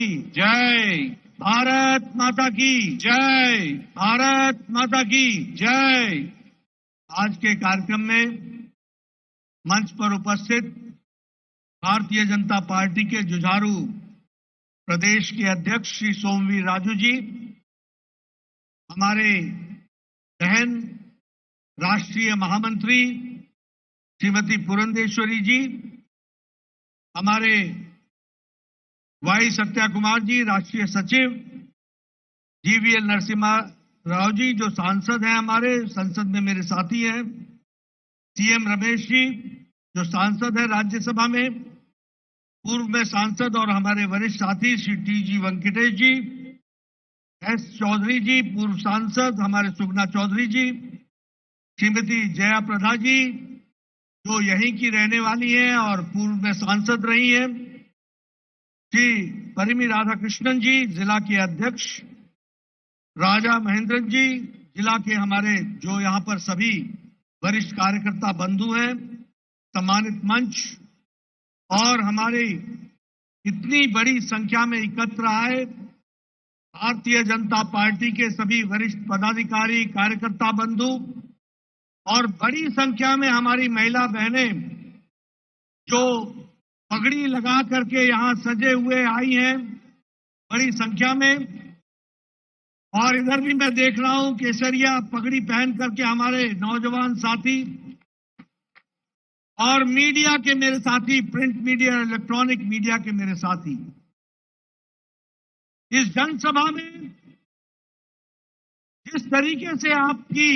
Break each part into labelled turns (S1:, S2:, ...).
S1: जय। भारत माता की जय। भारत माता की जय। आज के कार्यक्रम में मंच पर उपस्थित भारतीय जनता पार्टी के जुझारू प्रदेश के अध्यक्ष श्री सोम वीरराजू जी, हमारे बहन राष्ट्रीय महामंत्री श्रीमती पुरंदेश्वरी जी, हमारे वाई सत्या कुमार जी राष्ट्रीय सचिव, जीवीएल नरसिम्हा राव जी जो सांसद हैं, हमारे संसद में मेरे साथी हैं, सीएम रमेश जी जो सांसद है राज्यसभा में, पूर्व में सांसद और हमारे वरिष्ठ साथी श्री टी.जी. वेंकटेश जी, एस चौधरी जी पूर्व सांसद, हमारे सुगना चौधरी जी, श्रीमती जया प्रदा जी जो यहीं की रहने वाली हैं और पूर्व में सांसद रही हैं, श्री परिमी राधाकृष्णन जी जिला के अध्यक्ष, राजा महेंद्र जी जिला के हमारे जो यहाँ पर सभी वरिष्ठ कार्यकर्ता बंधु हैं, सम्मानित मंच और हमारे इतनी बड़ी संख्या में एकत्र आए भारतीय जनता पार्टी के सभी वरिष्ठ पदाधिकारी, कार्यकर्ता बंधु और बड़ी संख्या में हमारी महिला बहनें जो पगड़ी लगा करके यहाँ सजे हुए आई हैं बड़ी संख्या में, और इधर भी मैं देख रहा हूं केसरिया पगड़ी पहन करके हमारे नौजवान साथी और मीडिया के मेरे साथी, प्रिंट मीडिया, इलेक्ट्रॉनिक मीडिया के मेरे साथी। इस जनसभा में जिस तरीके से आपकी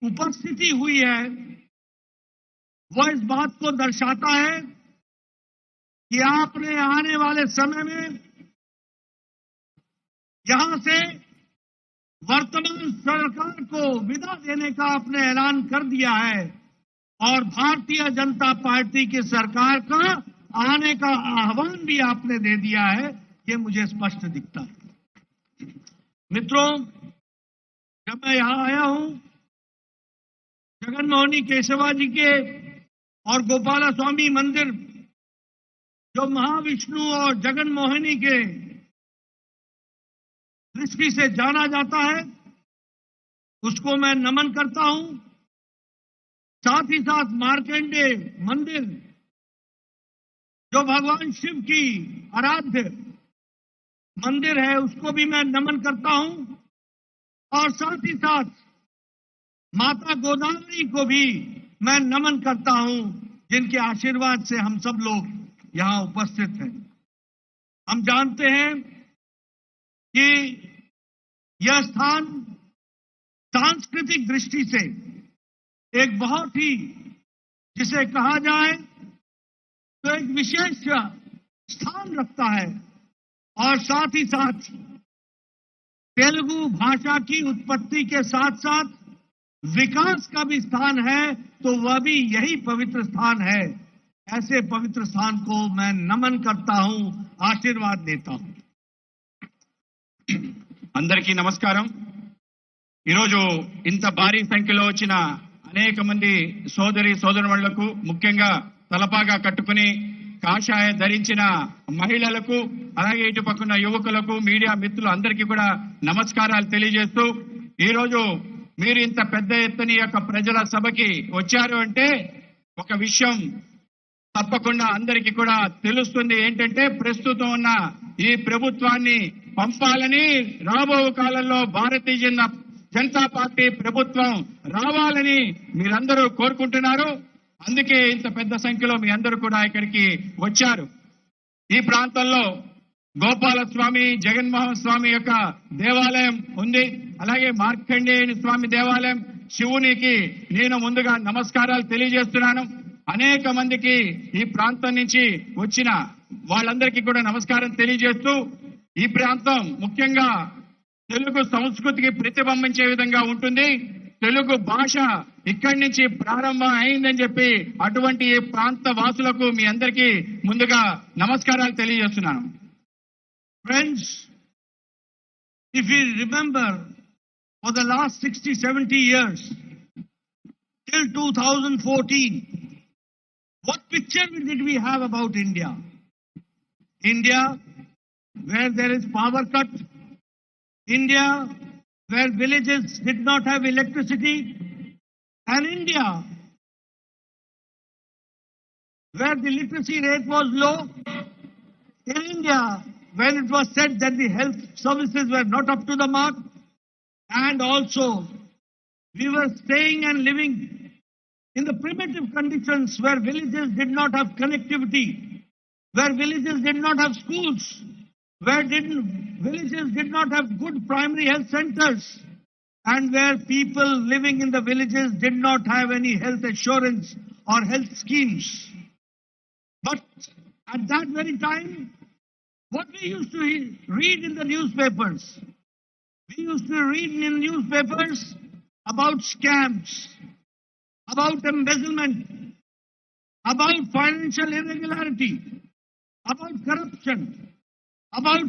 S1: उपस्थिति हुई है वह इस बात को दर्शाता है कि आपने आने वाले समय में यहां से वर्तमान सरकार को विदा देने का आपने ऐलान कर दिया है और भारतीय जनता पार्टी की सरकार का आने का आह्वान भी आपने दे दिया है, ये मुझे स्पष्ट दिखता है। मित्रों, जब मैं यहां आया हूं जगनमोहिनी केशवा जी के और गोपाला स्वामी मंदिर जो महाविष्णु और जगनमोहिनी के दृष्टि से जाना जाता है उसको मैं नमन करता हूं। साथ ही साथ मार्कंडेय मंदिर जो भगवान शिव की आराध्य मंदिर है उसको भी मैं नमन करता हूं और साथ ही साथ माता गोदावरी को भी मैं नमन करता हूं जिनके आशीर्वाद से हम सब लोग यहां उपस्थित हैं। हम जानते हैं कि यह स्थान सांस्कृतिक दृष्टि से एक बहुत ही, जिसे कहा जाए तो एक विशेष स्थान रखता है और साथ ही साथ तेलुगु भाषा की उत्पत्ति के साथ साथ विकास का भी स्थान है, तो वह भी यही पवित्र स्थान है। ऐसे पवित्र स्थान को मैं नमन करता हूं, आशीर्वाद देता हूं।
S2: అందరికీ నమస్కారం। ఈరోజు ఇంత భారీ సంఖ్యలో వచ్చిన అనేక మంది సోదరి సోదరులకు, ముఖ్యంగా తలపాగా కట్టుకుని కాషాయ ధరించిన మహిళలకు, అలాగే ఇటు పక్కన యువకులకు, మీడియా మిత్రులు అందరికీ కూడా నమస్కారాలు తెలియజేస్తూ, ఈరోజు మీరు ఇంత పెద్ద ఎత్తున యొక్క ప్రజల సభకి వచ్చారు అంటే ఒక విషయం తప్పకుండా అందరికీ కూడా తెలుస్తుంది, ఏంటంటే ప్రస్తుతం ఉన్న ఈ ప్రభుత్వాన్ని పంపాలని, రాబో కాలంలో భారతీయ జనతా పార్టీ ప్రభుత్వం రావాలని మీరందరూ కోరుకుంటున్నారు. అందుకే ఇంత పెద్ద సంఖ్యలో మీ అందరూ కూడా ఇక్కడికి వచ్చారు. ఈ ప్రాంతంలో గోపాల స్వామి, జగన్మోహన్ స్వామి యొక్క దేవాలయం ఉంది, అలాగే మార్కండేయ స్వామి దేవాలయం, శివునికి నేను ముందుగా నమస్కారాలు తెలియజేస్తున్నాను. అనేక మందికి ఈ ప్రాంతం నుంచి వచ్చిన వాళ్ళందరికీ కూడా నమస్కారం తెలియజేస్తూ, ఈ ప్రాంతం ముఖ్యంగా తెలుగు సంస్కృతికి ప్రతిబింబించే విధంగా ఉంటుంది. తెలుగు భాష ఇక్కడి నుంచి ప్రారంభం అయిందని చెప్పి అటువంటి ఈ ప్రాంత వాసులకు మీ అందరికీ ముందుగా నమస్కారాలు తెలియజేస్తున్నాను.
S1: Friends, if you remember for the last 60-70 years till 2014, what picture did we have about India? India where there is power cut, India where villages did not have electricity, and India where the literacy rate was low, in India when it was said that the health services were not up to the mark, and also we were staying and living in the primitive conditions where villages did not have connectivity, where villages did not have schools, where villages did not have good primary health centers, and where people living in the villages did not have any health assurance or health schemes. But at that very time, what we used to read in the newspapers, we used to read in newspapers about scams, about embezzlement, about financial irregularity, about corruption, about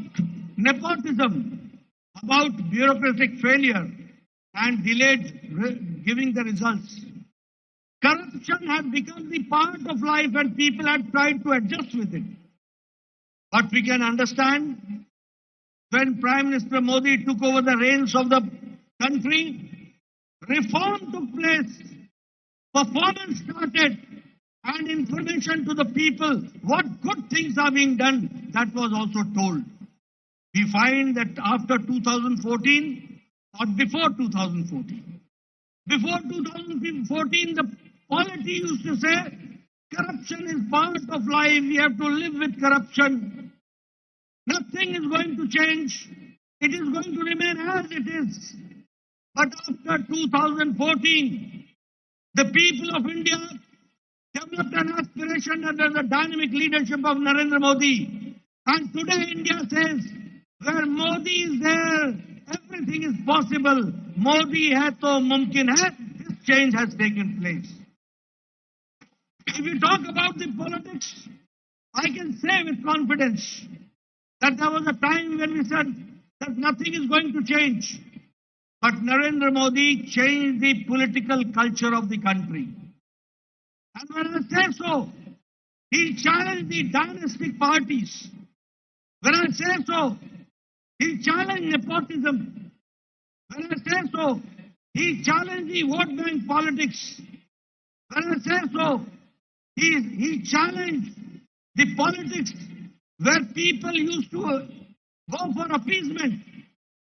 S1: nepotism, about bureaucratic failure and delayed giving the results. Corruption had become the part of life and people had tried to adjust with it. But we can understand when Prime Minister Modi took over the reins of the country, reform took place, performance started, and information to the people what good things are being done, that was also told. We find that after 2014 or before 2014, the polity used to say corruption is part of life, we have to live with corruption. Nothing is going to change. It is going to remain as it is. But after 2014, the people of India developed an aspiration under the dynamic leadership of Narendra Modi. And today India says, where Modi is there, everything is possible. Modi hai to mumkin hai. This change has taken place. If you talk about the politics, I can say with confidence that there was a time when we said that nothing is going to change. But Narendra Modi changed the political culture of the country. And when I say so, he challenged the dynastic parties. When I say so, he challenged nepotism. When I say so, he challenged the vote bank politics. When I say so, he challenged the politics where people used to go for appeasement.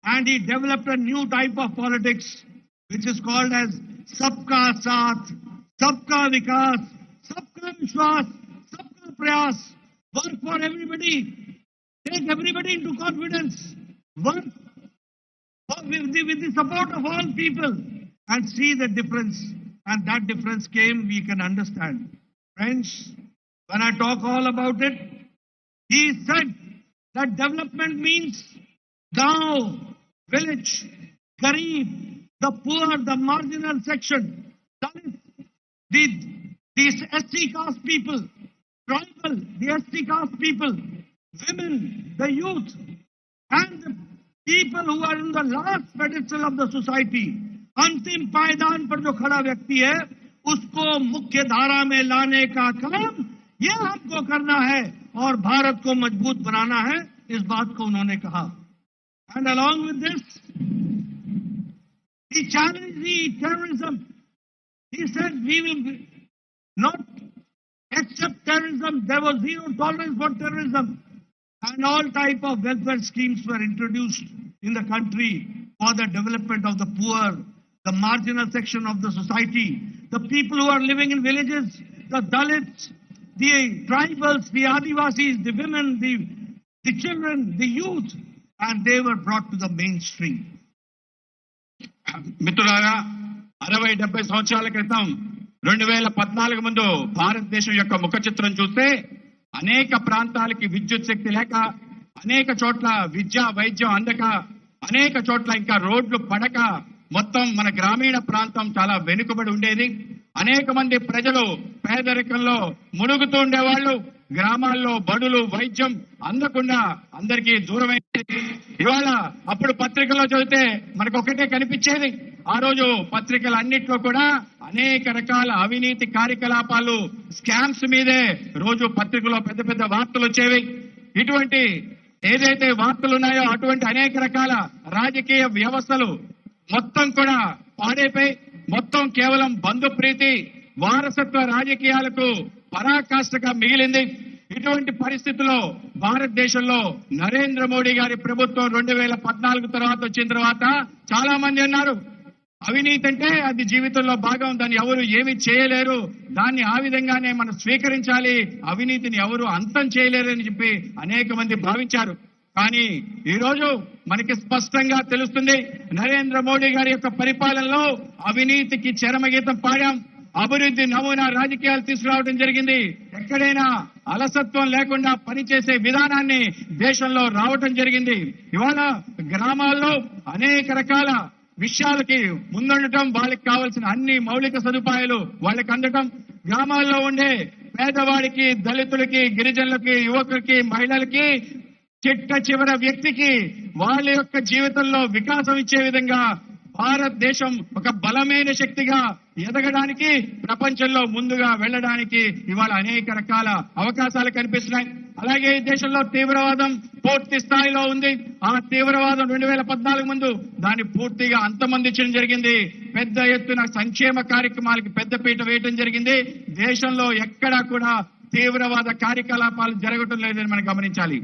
S1: And he developed a new type of politics, which is called as Sabka Saath, Sabka Vikas, Sabka Vishwas, Sabka Prayas. Work for everybody. Take everybody into confidence. Work with the support of all people and see the difference. And that difference came, we can understand. Friends, when I talk all about it, he said that development means gaon, village, Garib, the poor, the marginal section, Dalit, these SC caste people, tribal, the SC caste people, women, the youth, and the people who are in the last pedestal of the society. अंतिम पायदान पर जो खड़ा व्यक्ति है, उसको मुख्य धारा में लाने का काम ये हमको करना है और भारत को मजबूत बनाना है, इस बात को उन्होंने कहा. And along with this, he challenged the terrorism. He said, we will not accept terrorism. There was zero tolerance for terrorism. And all type of welfare schemes were introduced in the country for the development of the poor, the marginal section of the society, the people who are living in villages, the Dalits, the tribals, the Adivasis, the women, the children, the youth, and they were brought to the mainstream.
S2: మిత్రులారా 60-70 సంవత్సరాల క్రితం 2014 ముందు భారతదేశం యొక్క ముఖ చిత్రం చూస్తే అనేక ప్రాంతాలకి విద్యుత్ శక్తి లేక, అనేక చోట్ల విద్య వైద్యం అందక, అనేక చోట్ల ఇంకా రోడ్లు పడక మొత్తం మన గ్రామీణ ప్రాంతం చాలా వెనుకబడి ఉండేది. అనేక మంది ప్రజలు పేదరికంలో మునుగుతూ ఉండేవాళ్ళు. గ్రామాల్లో బడులు వైద్యం అందకుండా అందరికీ దూరమైంది. ఇవాళ అప్పుడు పత్రికల్లో చదివితే మనకు ఒకటే కనిపించేది. ఆ రోజు పత్రికలన్నిట్లో కూడా అనేక రకాల అవినీతి కార్యకలాపాలు, స్కామ్స్ మీదే రోజు పత్రికలో పెద్ద పెద్ద వార్తలు వచ్చేవి. ఇటువంటి ఏదైతే వార్తలు ఉన్నాయో అటువంటి అనేక రకాల రాజకీయ వ్యవస్థలు మొత్తం కూడా పాడైపోయి మొత్తం కేవలం బంధుప్రీతి వారసత్వ రాజకీయాలకు పరాకాష్ఠగా మిగిలింది. ఇటువంటి పరిస్థితుల్లో భారతదేశంలో నరేంద్ర మోడీ గారి ప్రభుత్వం 2014 తర్వాత వచ్చిన తర్వాత చాలా మంది అన్నారు అవినీతి అంటే అది జీవితంలో భాగం, దాన్ని ఎవరు ఏమి చేయలేరు, దాన్ని ఆ విధంగానే మనం స్వీకరించాలి, అవినీతిని ఎవరు అంతం చేయలేరు అని చెప్పి అనేక మంది భావించారు. కానీ ఈ రోజు మనకి స్పష్టంగా తెలుస్తుంది నరేంద్ర మోడీ గారి యొక్క పరిపాలనలో అవినీతికి చరమగీతం పాడాం, అభివృద్ధి నమూనా రాజకీయాలు తీసుకురావడం జరిగింది. ఎక్కడైనా అలసత్వం లేకుండా పనిచేసే విధానాన్ని దేశంలో రావటం జరిగింది. ఇవాళ గ్రామాల్లో అనేక రకాల విషయాలకి ముందుండటం, వాళ్ళకి కావాల్సిన అన్ని మౌలిక సదుపాయాలు వాళ్ళకి అందటం, గ్రామాల్లో ఉండే పేదవాడికి, దళితులకి, గిరిజనులకి, యువకులకి, మహిళలకి, చిట్ట చివర వ్యక్తికి వాళ్ళ యొక్క జీవితంలో వికాసం ఇచ్చే విధంగా భారతదేశం ఒక బలమైన శక్తిగా ఎదగడానికి, ప్రపంచంలో ముందుగా వెళ్ళడానికి ఇవాళ అనేక రకాల అవకాశాలు కనిపిస్తున్నాయి. అలాగే ఈ దేశంలో తీవ్రవాదం పూర్తి స్థాయిలో ఉంది. ఆ తీవ్రవాదం 2014 ముందు దాన్ని పూర్తిగా అంతమొందించడం జరిగింది. పెద్ద ఎత్తున సంక్షేమ కార్యక్రమాలకి పెద్దపీట వేయడం జరిగింది. దేశంలో ఎక్కడా కూడా తీవ్రవాద కార్యకలాపాలు జరగటం లేదని మనం గమనించాలి.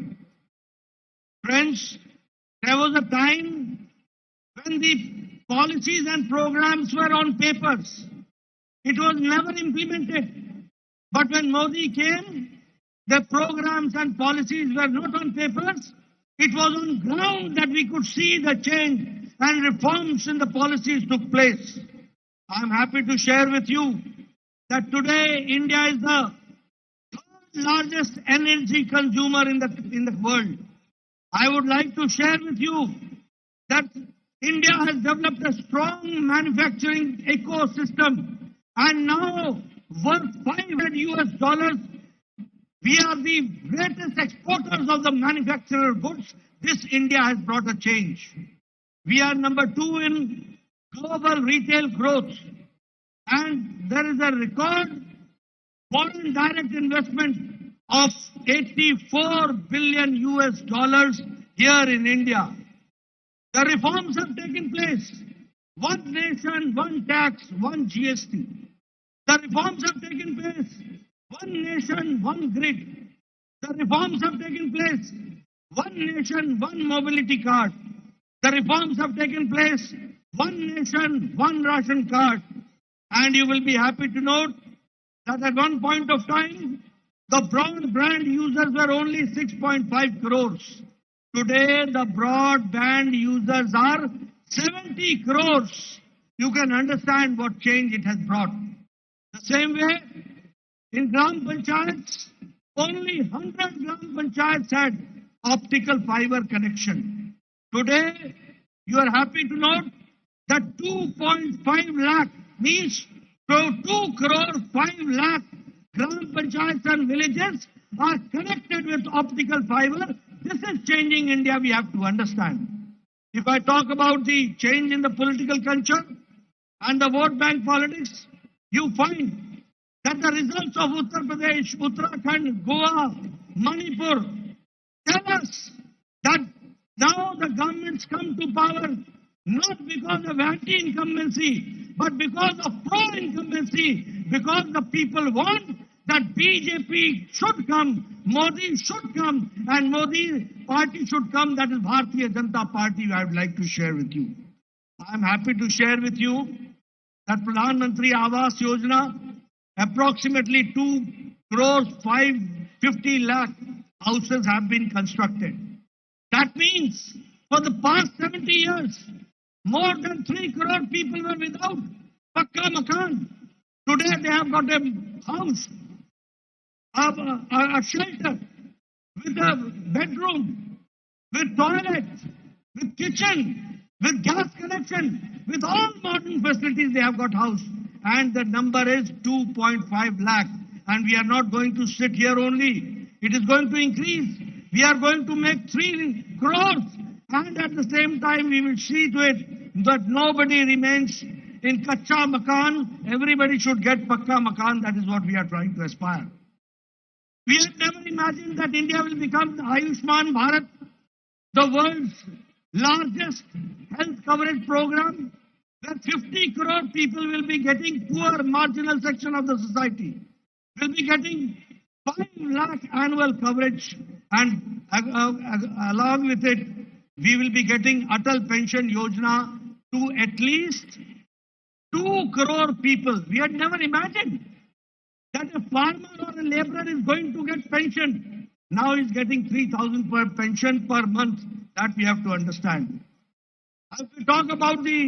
S1: Friends, there was a time when the policies and programs were on papers. It was never implemented. But when Modi came, the programs and policies were not on papers. It was on ground that we could see the change and reforms in the policies took place. I am happy to share with you that today India is the third largest energy consumer in the world. I would like to share with you that India has developed a strong manufacturing ecosystem, and now worth $500, we are the greatest exporters of the manufactured goods. This India has brought a change. We are number 2 in global retail growth, and there is a record foreign direct investment of $84 billion here in India. The reforms have taken place. One nation, one tax, one GST. The reforms have taken place. One nation, one grid. The reforms have taken place. One nation, one mobility card. The reforms have taken place. One nation, one ration card. And you will be happy to note that at one point of time, the broadband users were only 6.5 crores. Today, the broadband users are 70 crores. You can understand what change it has brought. The same way, in Gram Panchayats, only 100 Gram Panchayats had optical fiber connection. Today, you are happy to note that 2.5 lakh means 2 crore 5 lakh Gram Panchayats and villages are connected with optical fiber. This is changing India, we have to understand. If I talk about the change in the political culture and the vote bank politics, you find that the results of Uttar Pradesh, Uttarakhand, Goa, Manipur tell us that now the governments come to power not because of anti-incumbency, but because of pro-incumbency, because the people want that BJP should come, Modi should come, and Modi party should come. That is Bharatiya Janata Party I would like to share with you. I am happy to share with you that Pradhan Mantri Awas Yojana, approximately 2 crores 550 lakh houses have been constructed. That means for the past 70 years, more than 3 crore people were without Pakka Makan. Today they have got a house, a shelter, with a bedroom, with toilet, with kitchen, with gas connection, with all modern facilities they have got house. And the number is 2.5 lakh. And we are not going to sit here only. It is going to increase. We are going to make 3 crores. And at the same time, we will see to it that nobody remains in Kacha Makan. Everybody should get Pakka Makan. That is what we are trying to aspire. We had never imagined that India will become the Ayushman Bharat the world's largest health coverage program, where 50 crore people will be getting, poor marginal section of the society will be getting 5 lakh annual coverage, and along with it, we will be getting Atal Pension Yojana to at least 2 crore people. We had never imagined that a farmer or a laborer is going to get pension. Now he's getting 3,000 per pension per month. That we have to understand. As we talk about the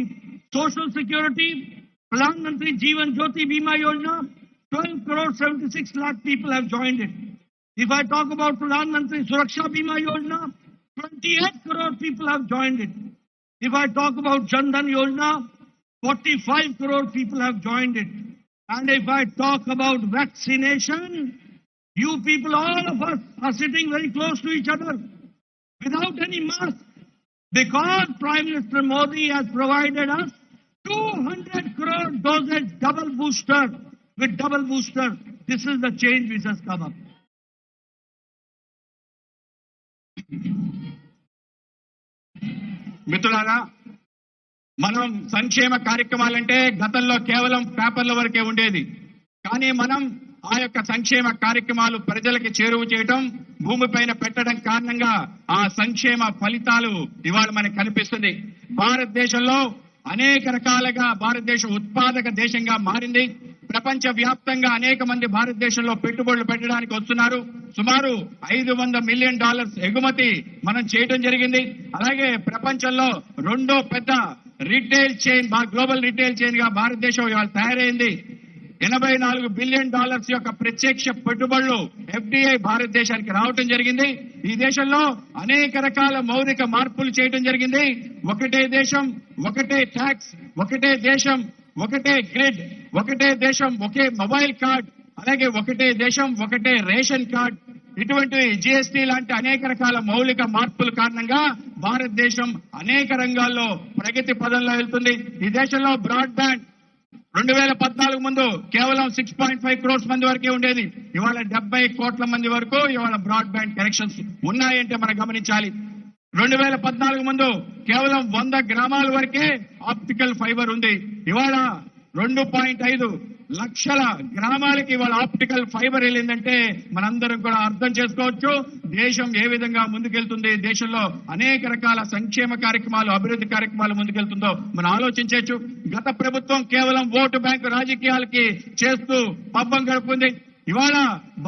S1: social security, Pradhan Mantri Jeevan Jyoti Bima Yojana, 12 crore 76 lakh people have joined it. If I talk about Pradhan Mantri Suraksha Bima Yojana, 28 crore people have joined it. If I talk about Jan Dhan Yojana, 45 crore people have joined it. And if I talk about vaccination, you people, all of us, are sitting very close to each other without any mask, because Prime Minister Modi has provided us 200 crore doses double booster. With double booster, this is the change which has come up.
S2: మిత్రులారా, మనం సంక్షేమ కార్యక్రమాలంటే గతంలో కేవలం పేపర్ల వరకే ఉండేది. కానీ మనం ఆ యొక్క సంక్షేమ కార్యక్రమాలు ప్రజలకు చేరువ చేయడం, భూమిపైన పెట్టడం కారణంగా ఆ సంక్షేమ ఫలితాలు ఇవాళ మనకు కనిపిస్తుంది. భారతదేశంలో అనేక రకాలుగా భారతదేశం ఉత్పాదక దేశంగా మారింది. ప్రపంచ వ్యాప్తంగా అనేక మంది భారతదేశంలో పెట్టుబడులు పెట్టడానికి వస్తున్నారు. సుమారు $500 మిలియన్ ఎగుమతి మనం చేయడం జరిగింది. అలాగే ప్రపంచంలో రెండో పెద్ద retail chain, global retail chain గా భారతదేశం ఇవాళ తయారైంది. $84 బిలియన్ యొక్క ప్రత్యక్ష పెట్టుబడులు FDI భారతదేశానికి రావటం జరిగింది. ఈ దేశంలో అనేక రకాల మౌలిక మార్పులు చేయడం జరిగింది. ఒకటే దేశం, ఒకటే ట్యాక్స్, ఒకటే దేశం, ఒకటే గ్రిడ్, ఒకటే దేశం, ఒకే మొబైల్ కార్డ్, అలాగే ఒకటే దేశం, ఒకటే రేషన్ కార్డ్, ఇటువంటి GST లాంటి అనేక రకాల మౌలిక మార్పుల కారణంగా భారతదేశం అనేక రంగాల్లో ప్రగతి పదంలో వెళ్తుంది. ఈ దేశంలో బ్రాడ్బ్యాండ్ 2014 ముందు కేవలం 6.5 crores మంది వరకే ఉండేది. ఇవాళ 70 కోట్ల మంది వరకు ఇవాళ బ్రాడ్బ్యాండ్ కనెక్షన్స్ ఉన్నాయంటే మనం గమనించాలి. 2014 ముందు కేవలం 100 గ్రామాల వరకే ఆప్టికల్ ఫైబర్ ఉంది. ఇవాళ 2.5 లక్షల గ్రామాలకి ఇవాళ ఆప్టికల్ ఫైబర్ వెళ్ళిందంటే మనందరం కూడా అర్థం చేసుకోవచ్చు దేశం ఏ విధంగా ముందుకెళ్తుంది. దేశంలో అనేక రకాల సంక్షేమ కార్యక్రమాలు, అభివృద్ధి కార్యక్రమాలు ముందుకెళ్తుందో మనం ఆలోచించవచ్చు. గత ప్రభుత్వం కేవలం ఓటు బ్యాంకు రాజకీయాలకి చేస్తూ పబ్బం గడుపుకుంది. ఇవాళ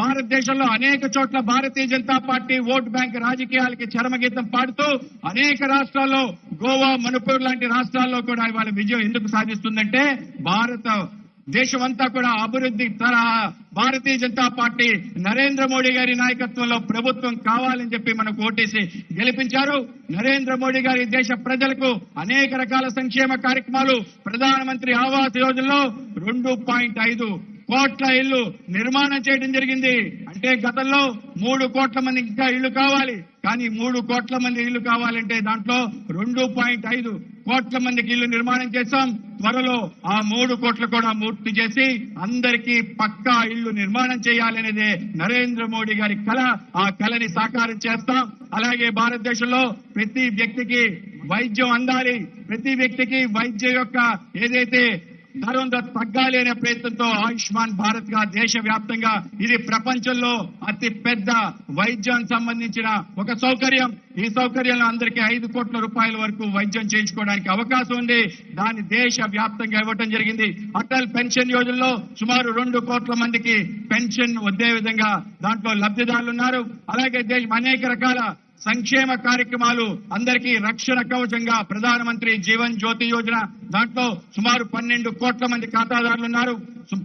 S2: భారతదేశంలో అనేక చోట్ల Bharatiya Janata party vote bank రాజకీయాలకి చరమగీతం పాడుతూ అనేక రాష్ట్రాల్లో, గోవా, మణిపూర్ లాంటి రాష్ట్రాల్లో కూడా ఇవాళ విజయం ఎందుకు సాధిస్తుందంటే దేశమంతా కూడా అభివృద్ధి తరహా భారతీయ జనతా పార్టీ నరేంద్ర మోడీ గారి నాయకత్వంలో ప్రభుత్వం కావాలని చెప్పి మనకు ఓటేసి గెలిపించారు. నరేంద్ర మోడీ గారి దేశ ప్రజలకు అనేక రకాల సంక్షేమ కార్యక్రమాలు, ప్రధానమంత్రి ఆవాస్ యోజనలో 2.5 కోట్ల ఇళ్లు నిర్మాణం చేయడం జరిగింది. అంటే గతంలో 3 కోట్ల మంది ఇంకా ఇళ్లు కావాలి, కానీ 3 కోట్ల మంది ఇళ్లు కావాలంటే దాంట్లో 2.5 కోట్ల మందికి ఇళ్లు నిర్మాణం చేశాం. త్వరలో ఆ 3 కోట్లు కూడా పూర్తి చేసి అందరికీ పక్కా ఇళ్లు నిర్మాణం చేయాలనేదే నరేంద్ర మోడీ గారి కళ. ఆ కళని సాకారం చేస్తాం. అలాగే భారతదేశంలో ప్రతి వ్యక్తికి వైద్యం అందాలి, ప్రతి వ్యక్తికి వైద్యం యొక్క ఏదైతే ధర తగ్గాలి అనే ప్రయత్నంతో ఆయుష్మాన్ భారత్ గా దేశవ్యాప్తంగా ఇది ప్రపంచంలో అతి పెద్ద వైద్యానికి సంబంధించిన ఒక సౌకర్యం. ఈ సౌకర్యంలో అందరికీ 5 కోట్ల రూపాయల వరకు వైద్యం చేయించుకోవడానికి అవకాశం ఉంది. దాన్ని దేశవ్యాప్తంగా ఇవ్వడం జరిగింది. అటల్ పెన్షన్ యోజనలో సుమారు 2 కోట్ల మందికి పెన్షన్ వచ్చే విధంగా దాంట్లో లబ్ధిదారులు ఉన్నారు. అలాగే దేశం అనేక రకాల సంక్షేమ కార్యక్రమాలు, అందరికీ రక్షణ కవచంగా ప్రధానమంత్రి జీవన్ జ్యోతి యోజన, దాంట్లో సుమారు 12 కోట్ల మంది ఖాతాదారులు ఉన్నారు.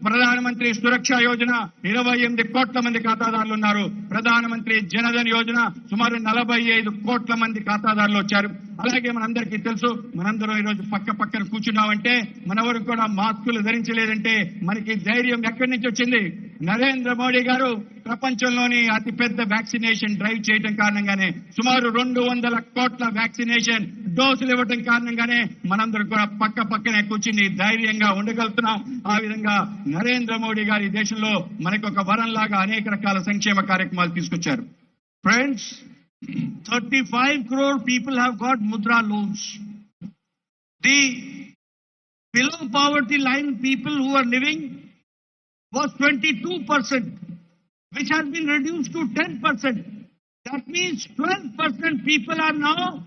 S2: ప్రధానమంత్రి సురక్ష యోజన 28 కోట్ల మంది ఖాతాదారులు ఉన్నారు. ప్రధానమంత్రి జనధన్ యోజన సుమారు 45 కోట్ల మంది ఖాతాదారులు వచ్చారు. అలాగే మనందరికీ తెలుసు, మనందరం ఈరోజు పక్కన కూర్చున్నామంటే మనెవరు కూడా మాస్కులు ధరించలేదంటే మనకి ధైర్యం ఎక్కడి నుంచి వచ్చింది? నరేంద్ర మోడీ గారు ప్రపంచంలోని అతిపెద్ద వ్యాక్సినేషన్ డ్రైవ్ చేయడం కారణంగానే సుమారు 200 కోట్ల వ్యాక్సినేషన్ డోసులు ఇవ్వడం కారణంగానే మనందరం కూడా పక్కనే కూర్చుని ధైర్యంగా ఉండగలుగుతున్నాం. ఆ విధంగా నరేంద్ర మోడీ గారి దేశంలో మనకు ఒక వరంలాగా అనేక రకాల సంక్షేమ కార్యక్రమాలు తీసుకొచ్చారు.
S1: Friends, 35 crore people have got mudra loans. The below poverty line people who are living was 22%, which has been reduced to 10%. That means 12% people are now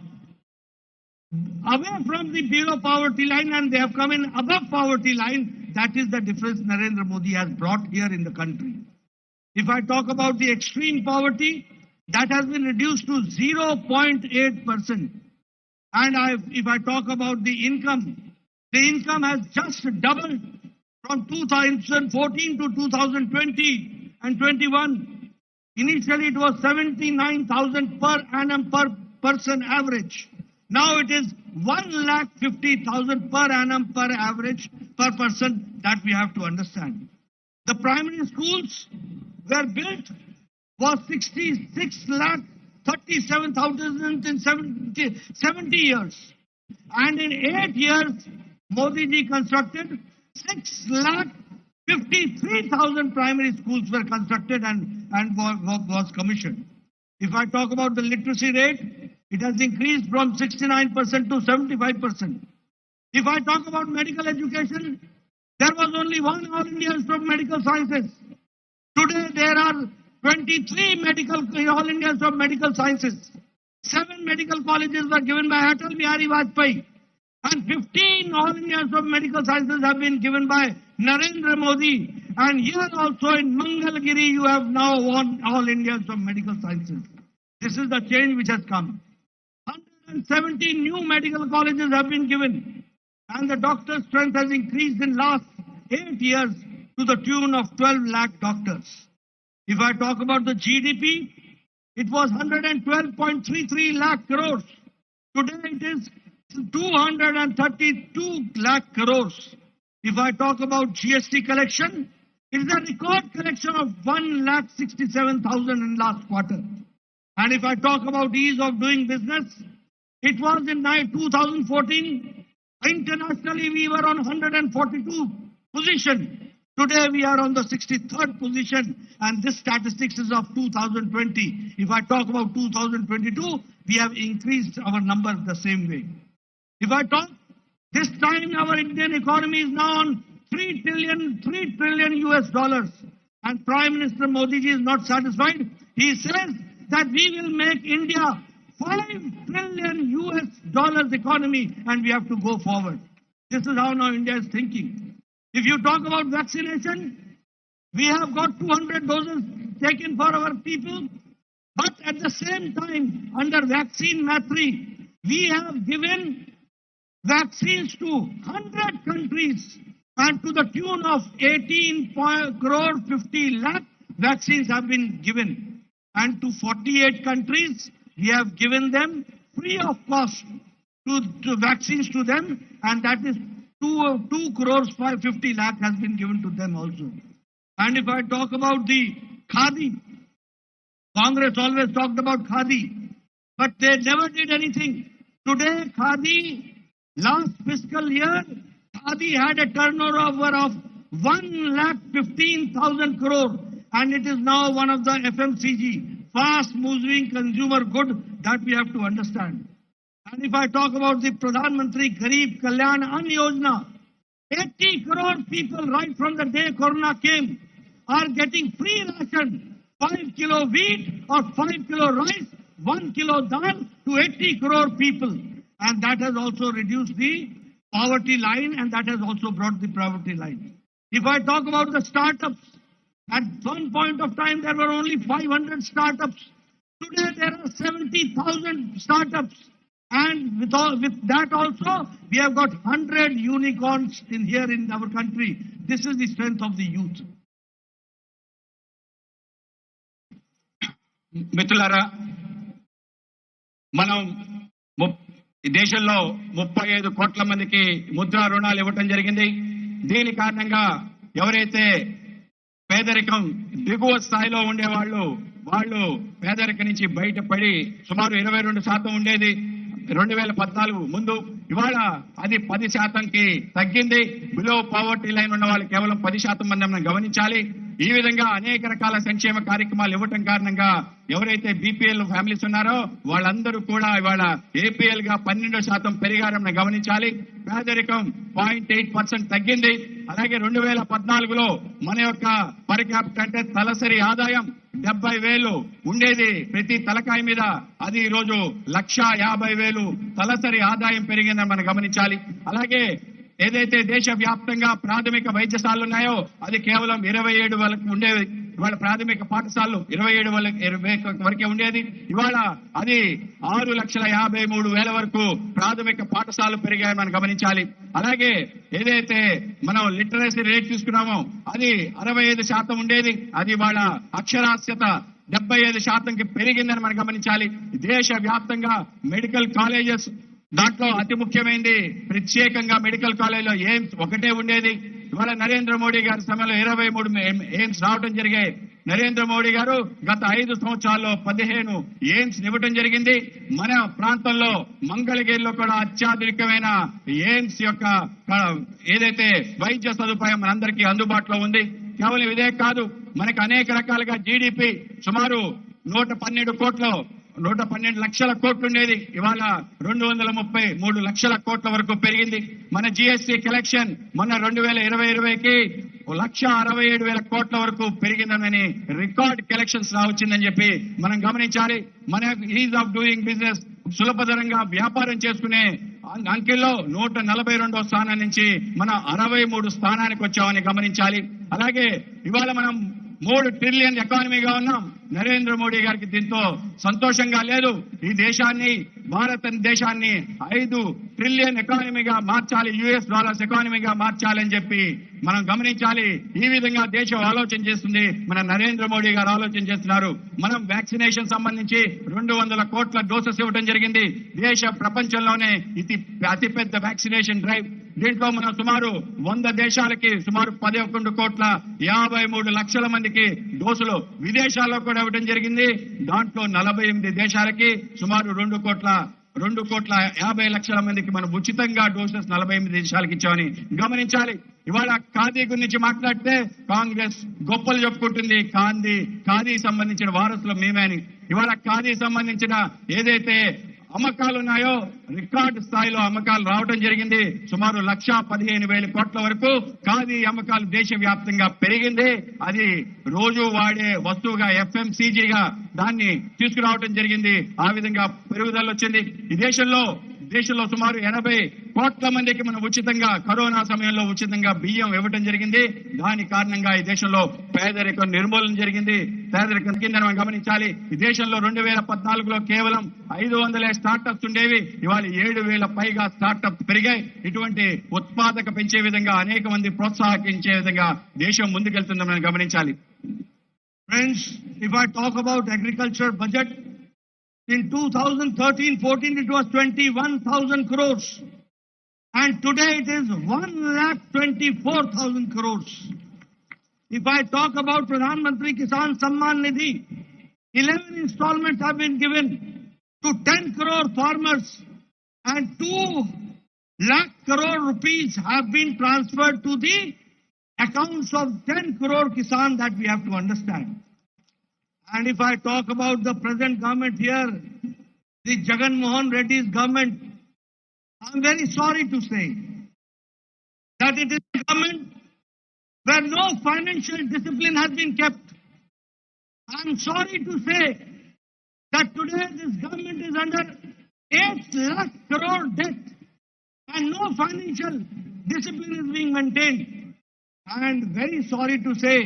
S1: away from the below poverty line and they have come in above poverty line. That is the difference Narendra Modi has brought here in the country. If I talk about the extreme poverty, that has been reduced to 0.8%. And if I talk about the income has just doubled from 2014 to 2020 and 21. Initially, it was 79,000 per annum per person average. Now it is 1,50,000 per annum per average per person. That we have to understand. The primary schools were built was 66,37,000 in 70 years. And in 8 years, Modi ji constructed 6,53,000 primary schools were constructed and was commissioned. If I talk about the literacy rate, it has increased from 69% to 75%. If I talk about medical education, there was only one All India Institute of Medical Sciences. Today there are 23 All India Institute of Medical Sciences. 7 medical colleges were given by Atal Bihari Vajpayee. And 15 All India Institute of Medical Sciences have been given by Narendra Modi. And here also in Mangalgiri, you have now won All India Institute of Medical Sciences. This is the change which has come. 170 new medical colleges have been given. And the doctor strength has increased in last 8 years to the tune of 12 lakh doctors. If I talk about the GDP, it was 112.33 lakh crores. Today it is 232 lakh crores. If I talk about GST collection, it is a record collection of 1,67,000 in last quarter. And if I talk about ease of doing business, it was in 2014, internationally we were on 142 position. Today we are on the 63rd position and this statistics is of 2020. If I talk about 2022, we have increased our number the same way. If I talk, this time our Indian economy is now on 3 trillion US dollars. And Prime Minister Modi ji is not satisfied. He says that we will make India 5 trillion US dollars economy and we have to go forward. This is how now India is thinking. If you talk about vaccination, we have got 200 doses taken for our people. But at the same time, under Vaccine Matri, we have given vaccines to 100 countries and to the tune of 18 crore 50 lakh vaccines have been given. And to 48 countries, we have given them free of cost to vaccines to them, and that is 2 crores 50 lakh has been given to them also. And if I talk about the Khadi, Congress always talked about Khadi, but they never did anything. Today, Khadi, last fiscal year, Khadi had a turnover of 1,15,000 crore, and it is now one of the FMCG, fast-moving consumer good that we have to understand. And if I talk about the Pradhan Mantri Garib Kalyan Ann Yojana, 80 crore people right from the day Corona came are getting free ration, 5 kilo wheat or 5 kilo rice, 1 kilo dal to 80 crore people. And that has also reduced the poverty line and that has also brought the poverty line. If I talk about the startups, at one point of time there were only 500 startups. Today there are 70,000 startups. And with that also, we have got 100 unicorns here in our country. This is the strength of the youth.
S2: మిత్రులారా, మనం దేశంలో 35 కోట్ల మందికి ముద్రా రుణాలు ఇవ్వటం జరిగింది. దీని కారణంగా ఎవరైతే పేదరికం దిగువ స్థాయిలో ఉండేవాళ్ళు వాళ్ళు పేదరికం నుంచి బయటపడి సుమారు 22% ఉండేది 2014 ముందు. ఇవాళ అది 10%కి తగ్గింది. బిలో పావర్టీ లైన్ ఉన్న వాళ్ళు కేవలం 10% మంది మనం గమనించాలి. ఈ విధంగా అనేక రకాల సంక్షేమ కార్యక్రమాలు ఇవ్వటం కారణంగా ఎవరైతే బీపీఎల్ ఫ్యామిలీస్ ఉన్నారో వాళ్ళందరూ కూడా ఇవాళ ఏపీఎల్ గా 12% పెరిగారని మనం గమనించాలి. పేదరికం 0.8% తగ్గింది. అలాగే 2014లో మన యొక్క పర్ క్యాపిటా అంటే తలసరి ఆదాయం 70,000 ఉండేది ప్రతి తలకాయ మీద. అది ఈ రోజు 1,50,000 తలసరి ఆదాయం పెరిగిందని మనం గమనించాలి. అలాగే ఏదైతే దేశ వ్యాప్తంగా ప్రాథమిక వైద్యశాలలు ఉన్నాయో అది కేవలం 27 వరకు ఉండేవి. ఇవాళ ప్రాథమిక పాఠశాలలు 27 వరకే ఉండేది. ఇవాళ అది 6,53,000 వరకు ప్రాథమిక పాఠశాలలు పెరిగాయని మనం గమనించాలి. అలాగే ఏదైతే మనం లిటరసీ రేట్ తీసుకున్నామో అది 65% ఉండేది. అది ఇవాళ అక్షరాస్యత 75%కి పెరిగిందని మనం గమనించాలి. దేశ వ్యాప్తంగా మెడికల్ కాలేజెస్ దాంట్లో అతి ముఖ్యమైనది ప్రత్యేకంగా మెడికల్ కాలేజీలో ఎయిమ్స్ ఒకటే ఉండేది. ఇవాళ నరేంద్ర మోడీ గారి సమయంలో 23 ఎయిమ్స్ రావడం జరిగాయి. నరేంద్ర మోడీ గారు గత 5 సంవత్సరాల్లో 15 ఎయిమ్స్ ఇవ్వడం జరిగింది. మన ప్రాంతంలో మంగళగిరిలో కూడా అత్యాధునికమైన ఎయిమ్స్ యొక్క ఏదైతే వైద్య సదుపాయం మనందరికీ అందుబాటులో ఉంది. కేవలం ఇదే కాదు, మనకు అనేక రకాలుగా జీడిపి సుమారు 112 లక్షల కోట్లు ఉండేది. ఇవాళ 233 లక్షల కోట్ల వరకు పెరిగింది. మన జిఎస్టీ కలెక్షన్ మొన్న 2020-21కి 1,67,000 కోట్ల వరకు పెరిగిందని రికార్డ్ కలెక్షన్స్ వచ్చిందని చెప్పి మనం గమనించాలి. మన ఈజ్ ఆఫ్ డూయింగ్ బిజినెస్ సులభతరంగా వ్యాపారం చేసుకునే అంకెల్లో 142వ స్థానం నుంచి మనం 63 స్థానానికి వచ్చామని గమనించాలి. అలాగే ఇవాళ మనం 3 ట్రిలియన్ ఎకానమీగా ఉన్నాం. నరేంద్ర మోడీ గారికి దీంతో సంతోషంగా లేదు. ఈ దేశాన్ని భారతదేశాన్ని 5 ట్రిలియన్ ఎకానమీగా మార్చాలి, యుఎస్ డాలర్స్ ఎకానమీగా మార్చాలని చెప్పి మనం గమనించాలి. ఈ విధంగా దేశం ఆలోచన చేస్తుంది. మన నరేంద్ర మోడీ గారు ఆలోచన చేస్తున్నారు. మనం వ్యాక్సినేషన్ సంబంధించి 200 కోట్ల డోసెస్ ఇవ్వడం జరిగింది. దేశ ప్రపంచంలోనే ఇది అతిపెద్ద వ్యాక్సినేషన్ డ్రైవ్. దీంట్లో మనం సుమారు 100 దేశాలకి సుమారు 11,53 లక్షల మందికి డోసులు విదేశాల్లో కూడా ఇవ్వడం జరిగింది. దాంట్లో 48 దేశాలకి సుమారు 2,50 లక్షల మందికి మనం ఉచితంగా డోసెస్ 48 దేశాలకు ఇచ్చామని గమనించాలి. ఇవాళ ఖాదీ గురించి మాట్లాడితే కాంగ్రెస్ గొప్పలు చెప్పుకుంటుంది. ఖాదీ సంబంధించిన వారసులు మేమే అని. ఇవాళ ఖాదీ సంబంధించిన ఏదైతే అమ్మకాలు ఉన్నాయో రికార్డు స్థాయిలో అమ్మకాలు రావడం జరిగింది. సుమారు 1,15,000 కోట్ల వరకు ఖాదీ అమ్మకాలు దేశవ్యాప్తంగా పెరిగింది. అది రోజు వాడే వస్తువుగా FMCGగా దాన్ని తీసుకురావడం జరిగింది. ఆ విధంగా పెరుగుదల వచ్చింది. ఈ దేశంలో సుమారు 80 కోట్ల మందికి మనం ఉచితంగా కరోనా సమయంలో ఉచితంగా బియ్యం ఇవ్వడం జరిగింది. దాని కారణంగా ఈ దేశంలో పేదరికం నిర్మూలన జరిగింది. పేదరికం తగ్గిందని మనం గమనించాలి. ఈ దేశంలో 2014లో కేవలం 500 స్టార్టప్స్ ఉండేవి. ఇవాళ 7,000 పైగా స్టార్టప్ పెరిగాయి. ఇటువంటి ఉత్పాదక పెంచే విధంగా అనేక మంది ప్రోత్సాహించే విధంగా దేశం ముందుకెళ్తుందని మనం గమనించాలి.
S1: Friends, if I talk about agriculture budget, in 2013-14 it was 21,000 crores and today it is 1,24,000 crores. If I talk about Pradhanmantri Kisan Samman Nidhi, 11 installments have been given to 10 crore farmers and 2 lakh crore rupees have been transferred to the accounts of 10 crore Kisan, that we have to understand. And if I talk about the present government here, the Jagannathan Reddy's government, I'm very sorry to say that it is a government where no financial discipline has been kept. I'm sorry to say that today this government is under 8 lakh crore debt and no financial discipline is being maintained. And very sorry to say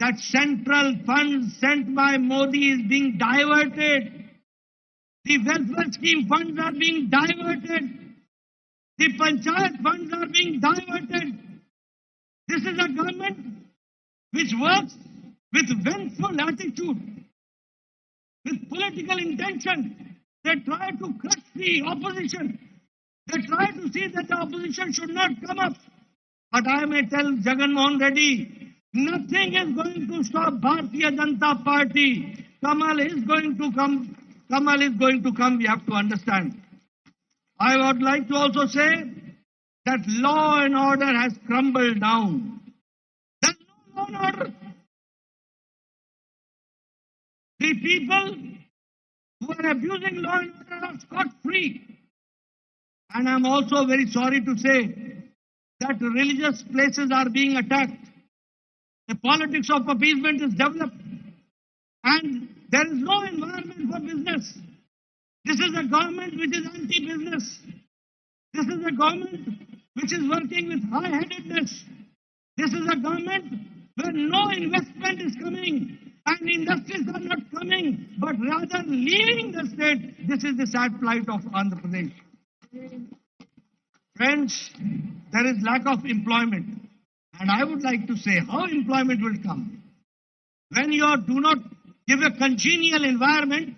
S1: that central funds sent by Modi is being diverted. The welfare scheme funds are being diverted. The panchayat funds are being diverted. This is a government which works with vengeful attitude, with political intention. They try to crush the opposition. They try to see that the opposition should not come up. But I may tell Jagannathan Reddy, nothing is going to stop Bharatiya Janata Party. Kamal is going to come. Kamal is going to come. We have to understand. I would like to also say that law and order has crumbled down. There is no law and order. The people who are abusing law and order are scot-free. And I'm also very sorry to say that religious places are being attacked. The politics of appeasement is developed. And there is no environment for business. This is a government which is anti-business. This is a government which is working with high-headedness. This is a government where no investment is coming and industries are not coming, but rather leaving the state. This is the sad plight of Andhra Pradesh. Friends, there is lack of employment. And I would like to say how employment will come. When you do not give a congenial environment,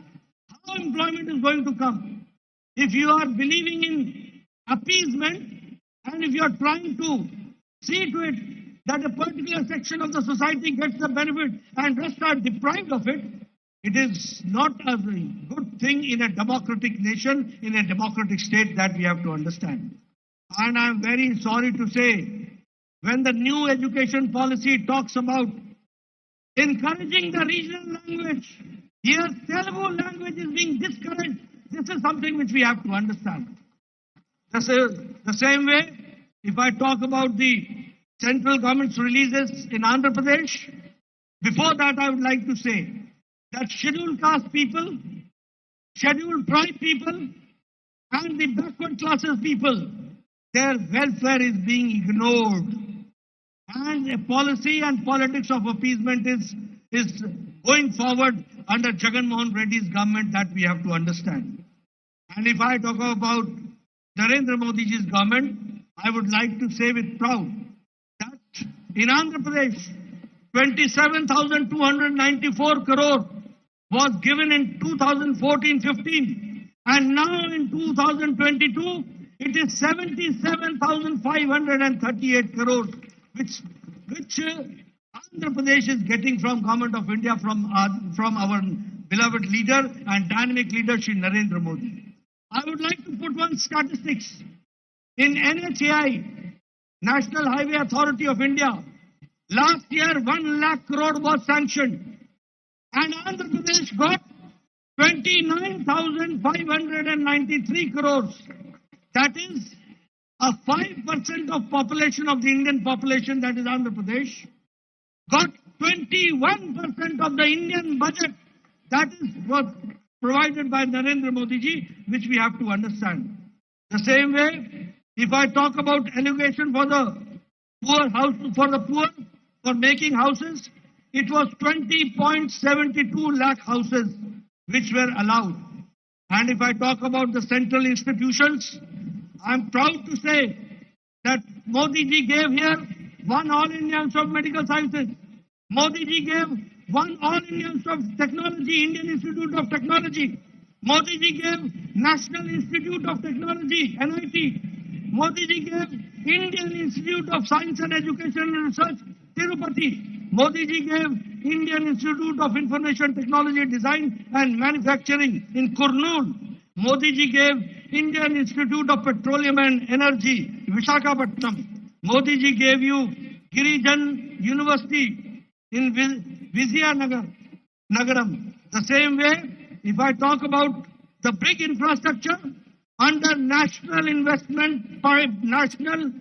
S1: how employment is going to come? If you are believing in appeasement and if you are trying to see to it that a particular section of the society gets the benefit and rest are deprived of it, it is not a good thing in a democratic nation, in a democratic state, that we have to understand. And I am very sorry to say, when the new education policy talks about encouraging the regional language, here Telugu language is being discouraged. This is something which we have to understand. The same way, if I talk about the central government's releases in Andhra Pradesh, before that I would like to say that scheduled caste people, scheduled tribe people, and the backward classes people, their welfare is being ignored. And a policy and politics of appeasement is going forward under Jagannath Reddy's government, that we have to understand. And if I talk about Narendra Modi's government, I would like to say with proud that in Andhra Pradesh, 27,294 crore was given in 2014-15, and now in 2022, it is 77,538 crores, which Andhra Pradesh is getting from Government of India, from our beloved leader and dynamic leader, Shri Narendra Modi. I would like to put one statistics. In NHAI, National Highway Authority of India, last year 1 lakh crore was sanctioned, and Andhra Pradesh got 29,593 crores. That is a 5% of population of the Indian population, that is Andhra Pradesh, got 21% of the Indian budget. That is what provided by Narendra Modi ji, which we have to understand. The same way, if I talk about allocation for the poor, for making houses, it was 20.72 lakh houses which were allowed. And if I talk about the central institutions, I am proud to say that Modi ji gave here 1 All India Institute of Medical Sciences. Modi ji gave 1 All India Institute of Technology, Indian Institute of Technology. Modi ji gave National Institute of Technology, NIT. Modi ji gave Indian Institute of Science and Education and Research, Tirupati. Modi ji gave Indian Institute of Information Technology, Design and Manufacturing in Kurnool. Modi ji gave Indian Institute of Petroleum and Energy, Visakhapatnam. Modi ji gave you Girijan University in Vizianagaram. The same way, if I talk about the big infrastructure, under National Investment Pipeline,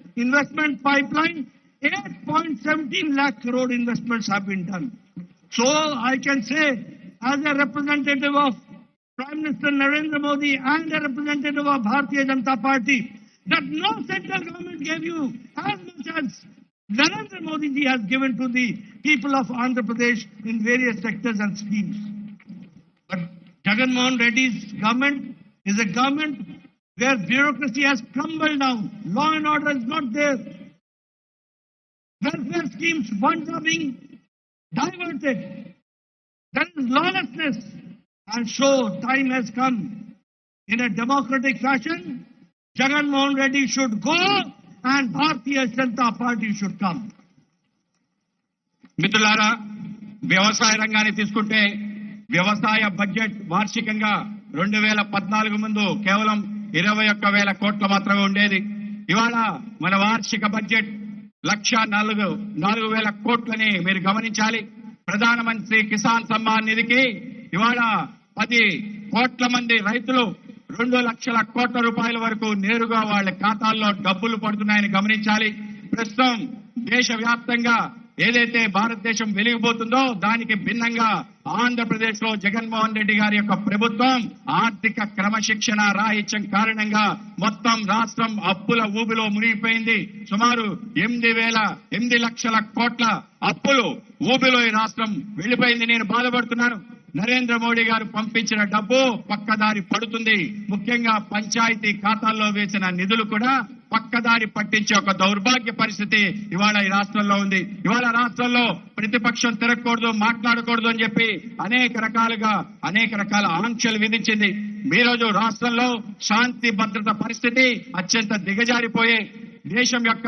S1: 8.17 lakh crore investments have been done. So I can say, as a representative of Prime Minister Narendra Modi and a representative of Bharatiya Janata Party, that no central government gave you as much as Narendra Modi ji has given to the people of Andhra Pradesh in various sectors and schemes. But Jagannath Reddy's government is a government where bureaucracy has crumbled down. Law and order is not there. Welfare schemes, funds are being diverted. There is lawlessness. And so time has come. In a democratic fashion, Jagannath Reddy should go and Bharatiya Janata Party should come.
S2: మిత్రులారా, వ్యవసాయ రంగాన్ని తీసుకుంటే వ్యవసాయ budget వార్షికంగా 2014 ముందు కేవలం 21,000 కోట్ల మాత్రమే ఉండేది. ఇవాళ మన వార్షిక బడ్జెట్ 1,04,000 కోట్లని మీరు గమనించాలి. ప్రధానమంత్రి కిసాన్ సమ్మాన్ నిధికి ఇవాళ 10 కోట్ల మంది రైతులు 2 లక్షల కోట్ల రూపాయల వరకు నేరుగా వాళ్ళ ఖాతాల్లో డబ్బులు పడుతున్నాయని గమనించాలి. ప్రస్తుతం దేశవ్యాప్తంగా ఏదైతే భారతదేశం వెలిగిపోతుందో దానికి భిన్నంగా ఆంధ్రప్రదేశ్ లో జగన్మోహన్ రెడ్డి గారి యొక్క ప్రభుత్వం ఆర్థిక క్రమశిక్షణ రాహిత్యం కారణంగా మొత్తం రాష్ట్రం అప్పుల ఊబిలో మునిగిపోయింది. సుమారు 8 లక్షల కోట్ల అప్పులు ఊబిలో ఈ రాష్ట్రం వెళ్లిపోయింది. నేను బాధపడుతున్నాను. నరేంద్ర మోడీ గారు పంపించిన డబ్బు పక్కదారి పడుతుంది. ముఖ్యంగా పంచాయతీ ఖాతాల్లో వేసిన నిధులు కూడా పక్కదారి పట్టించే ఒక దౌర్భాగ్య పరిస్థితి ఇవాళ ఈ రాష్ట్రంలో ఉంది. ఇవాళ రాష్ట్రంలో ప్రతిపక్షం తిరగకూడదు, మాట్లాడకూడదు అని చెప్పి అనేక రకాల ఆంక్షలు విధించింది. ఈ రోజు రాష్ట్రంలో శాంతి భద్రత పరిస్థితి అత్యంత దిగజారిపోయే దేశం యొక్క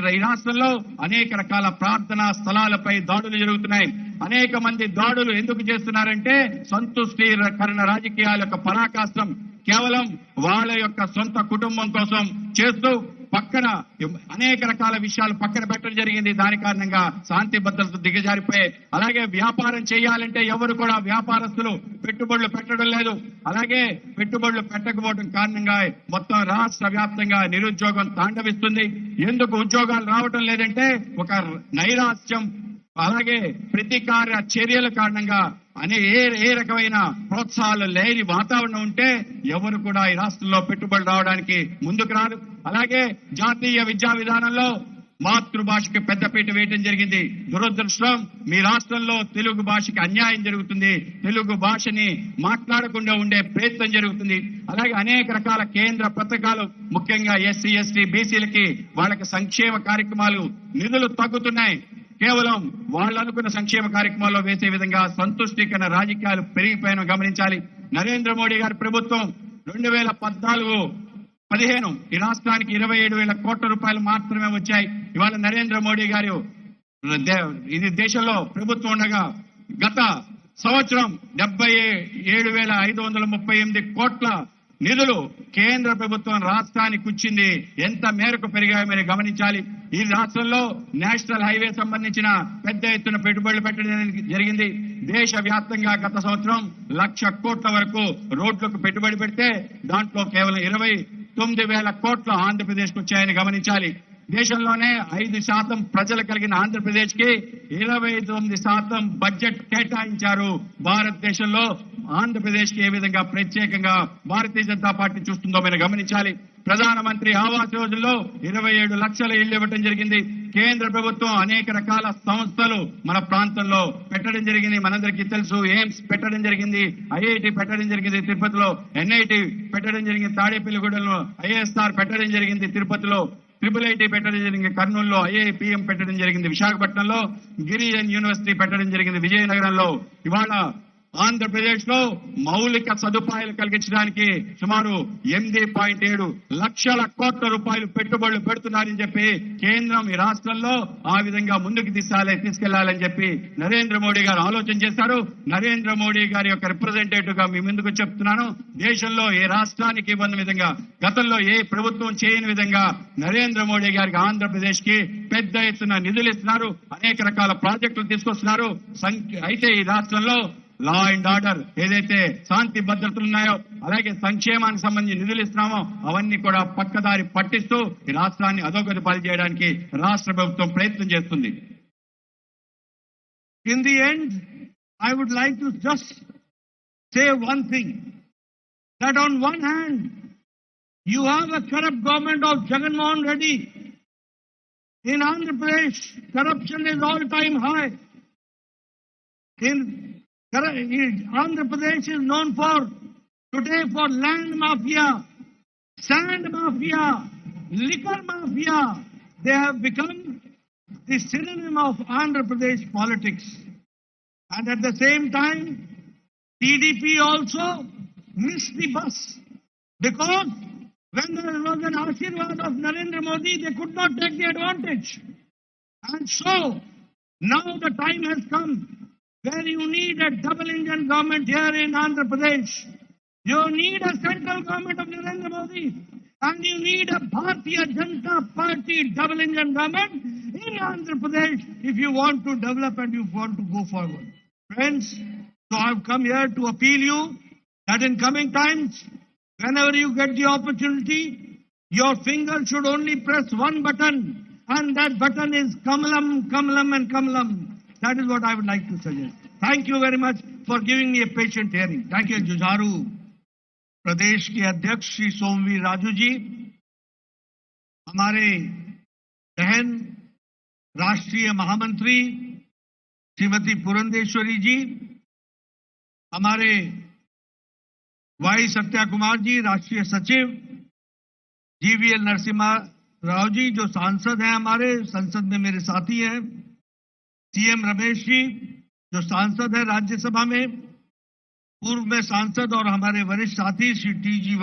S2: ఈ రాష్ట్రంలో అనేక రకాల ప్రార్థనా స్థలాలపై దాడులు జరుగుతున్నాయి. అనేక మంది దాడులు ఎందుకు చేస్తున్నారంటే సంతుష్టీకరణ రాజకీయాల యొక్క పరాకాష్ఠం కేవలం వాళ్ళ యొక్క సొంత కుటుంబం కోసం చేస్తూ పక్కన అనేక రకాల విషయాలు పక్కన పెట్టడం జరిగింది. దాని కారణంగా శాంతి భద్రత దిగజారిపోయాయి. అలాగే వ్యాపారం చేయాలంటే ఎవరు కూడా వ్యాపారస్తులు పెట్టుబడులు పెట్టడం లేదు. అలాగే పెట్టుబడులు పెట్టకపోవడం కారణంగా మొత్తం రాష్ట్ర వ్యాప్తంగా నిరుద్యోగం తాండవిస్తుంది. ఎందుకు ఉద్యోగాలు రావడం లేదంటే ఒక నైరాశ్యం, అలాగే ప్రతీకార చర్యల కారణంగా ఏ రకమైన ప్రోత్సాహాలు లేని వాతావరణం ఉంటే ఎవరు కూడా ఈ రాష్ట్రంలో పెట్టుబడులు రావడానికి ముందుకు రారు. అలాగే జాతీయ విద్యా విధానంలో మాతృభాషకి పెద్దపీట వేయటం జరిగింది. దురదృష్టం, మీ రాష్ట్రంలో తెలుగు భాషకి అన్యాయం జరుగుతుంది. తెలుగు భాషని మాట్లాడకుండా ఉండే ప్రయత్నం జరుగుతుంది. అలాగే అనేక రకాల కేంద్ర పథకాలు ముఖ్యంగా ఎస్సీ ఎస్టీ బీసీలకి వాళ్ళకి సంక్షేమ కార్యక్రమాలు నిధులు తగ్గుతున్నాయి. కేవలం వాళ్ళు అనుకున్న సంక్షేమ కార్యక్రమాల్లో వేసే విధంగా సంతుష్టీకరణ రాజకీయాలు పెరిగిపోయిన గమనించాలి. నరేంద్ర మోడీ గారి ప్రభుత్వం 2014-15 ఈ రాష్ట్రానికి 27,000 కోట్ల రూపాయలు మాత్రమే వచ్చాయి. ఇవాళ నరేంద్ర మోడీ గారు ఇది దేశంలో ప్రభుత్వం ఉండగా గత సంవత్సరం 77,538 కోట్ల నిధులు కేంద్ర ప్రభుత్వం రాష్ట్రానికి ఇచ్చింది. ఎంత మేరకు పెరిగాయో మీరు గమనించాలి. ఈ రాష్ట్రంలో నేషనల్ హైవే సంబంధించిన పెద్ద ఎత్తున పెట్టుబడులు పెట్టడం జరిగింది. దేశవ్యాప్తంగా గత సంవత్సరం 1,00,000 కోట్ల వరకు రోడ్లకు పెట్టుబడి పెడితే దాంట్లో కేవలం 29,000 కోట్ల ఆంధ్రప్రదేశ్కు వచ్చాయని గమనించాలి. దేశంలోనే 5% ప్రజలు కలిగిన ఆంధ్రప్రదేశ్ కి 29% బడ్జెట్ కేటాయించారు. భారతదేశంలో ఆంధ్రప్రదేశ్ కి ఏ విధంగా ప్రత్యేకంగా భారతీయ జనతా పార్టీ చూస్తుందో మీరు గమనించాలి. ప్రధానమంత్రి ఆవాస్ యోజనలో 27 లక్షల ఇళ్లు ఇవ్వడం జరిగింది. కేంద్ర ప్రభుత్వం అనేక రకాల సంస్థలు మన ప్రాంతంలో పెట్టడం జరిగింది. మనందరికీ తెలుసు, ఎయిమ్స్ పెట్టడం జరిగింది, ఐఐటి పెట్టడం జరిగింది తిరుపతిలో, ఎన్ఐటి పెట్టడం జరిగింది తాడేపల్లిగూడెంలో, ఐఎస్ఆర్ పెట్టడం జరిగింది తిరుపతిలో, IIIT పెట్టడం జరిగింది కర్నూలులో, IIPM పెట్టడం జరిగింది విశాఖపట్నంలో, గిరిజన్ యూనివర్సిటీ పెట్టడం జరిగింది విజయనగరంలో. ఇవాళ ఆంధ్రప్రదేశ్ లో మౌలిక సదుపాయాలు కలిగించడానికి సుమారు 8.7 లక్షల కోట్ల రూపాయలు పెట్టుబడులు పెడుతున్నారని చెప్పి కేంద్రం ఈ రాష్ట్రంలో ఆ విధంగా ముందుకు తీసుకెళ్లాలని చెప్పి నరేంద్ర మోడీ గారు ఆలోచన చేశారు. నరేంద్ర మోడీ గారి యొక్క రిప్రజెంటేటివ్ గా మీ ముందుకు చెప్తున్నాను. దేశంలో ఏ రాష్ట్రానికి ఇవ్వని విధంగా, గతంలో ఏ ప్రభుత్వం చేయని విధంగా నరేంద్ర మోడీ గారికి ఆంధ్రప్రదేశ్ కి పెద్ద ఎత్తున నిధులు ఇస్తున్నారు. అనేక రకాల ప్రాజెక్టులు తీసుకొస్తున్నారు. అయితే ఈ రాష్ట్రంలో లా అండ్ ఆర్డర్ ఏదైతే శాంతి భద్రతలు ఉన్నాయో, అలాగే సంక్షేమానికి సంబంధించి నిధులు ఇస్తున్నామో అవన్నీ కూడా పక్కదారి పట్టిస్తూ ఈ రాష్ట్రాన్ని అధోగతి పాలు చేయడానికి రాష్ట్ర ప్రభుత్వం ప్రయత్నం చేస్తుంది.
S1: In the end, I would like to just say one thing, that on one hand, you have a corrupt government of Jagannath Reddy. In Andhra Pradesh, corruption is all-time high. Andhra Pradesh is known today for land mafia, sand mafia, liquor mafia. They have become the synonym of Andhra Pradesh politics. And at the same time, TDP also missed the bus, because when there was an Ashirwad of Narendra Modi, they could not take the advantage. And so, now the time has come where you need a double engine government here in Andhra Pradesh. You need a central government of Narendra Modi, and you need a Bharatiya Janata Party double engine government in Andhra Pradesh if you want to develop and you want to go forward. Friends, So I've come here to appeal you that in coming times, whenever you get the opportunity, your finger should only press one button, and that button is Kamalam, Kamalam and Kamalam. That is what I would like to suggest. Thank you very much for giving me a patient hearing. Thank you. जुझारू प्रदेश के अध्यक्ष श्री सोमवीर राजू जी, हमारे बहन राष्ट्रीय महामंत्री श्रीमती पुरंदेश्वरी जी, हमारे Y Satya Kumar ji राष्ट्रीय सचिव, जीवीएल नरसिम्हा राव जी जो सांसद हैं, हमारे संसद में मेरे साथी हैं, सीएम रमेश जी जो सांसद है राज्यसभा में, पूर्व में सांसद और हमारे वरिष्ठ साथी श्री टी जी